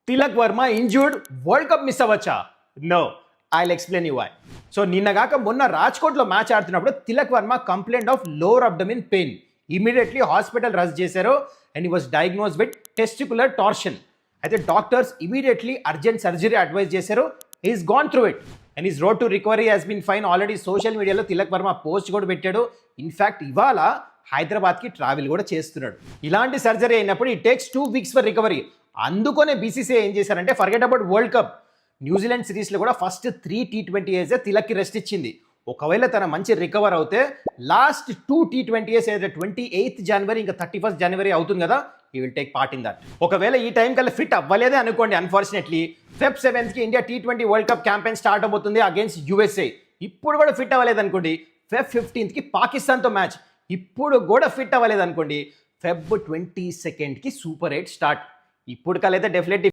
Tilak Varma injured, world cup miss అవ్వచ్చా? No, I'll explain you why. So నిన్నగాక మొన్న రాజ్కోట్లో మ్యాచ్ ఆడుతున్నప్పుడు Tilak Varma complaint of lower abdomen pain. Immediately hospital rush చేశారు and he was diagnose with testicular torsion. అయితే doctors immediately urgent surgery advise చేశారు. He is gone through it and is road to recovery has been fine. Already social మీడియాలో Tilak Varma post కూడా పెట్టాడు. In fact ఇవాళ హైదరాబాద్కి travel కూడా చేస్తున్నాడు. ఇలాంటి సర్జరీ అయినప్పుడు ఈ టేక్స్ 2 weeks ఫర్ రికవరీ. అందుకనే బీసీసీఐ ఏం చేశారంటే forget about world cup, New Zealand సిరీస్లో కూడా ఫస్ట్ 3 T20s తిలక్కి రెస్ట్ ఇచ్చింది. ఒకవేళ తన మంచి రికవర్ అవుతే లాస్ట్ 2 T20s ఏదైతే 28th January ఇంకా 31st January అవుతుంది కదా, he will take part in that. ఒకవేళ ఈ టైం కల్లా ఫిట్ అవ్వలేదే అనుకోండి, unfortunately Feb 7th India T20 world cup campaign start అవబోతుంది అగేన్స్ట్ USA. ఇప్పుడు కూడా ఫిట్ అవ్వలేదు అనుకోండి, Feb 15th పాకిస్తాన్తో మ్యాచ్. ఇప్పుడు కూడా ఫిట్ అవ్వలేదు అనుకోండి, Feb 22nd సూపర్ 8 స్టార్ట్. ఇప్పుడు కలైతే డెఫినెట్లీ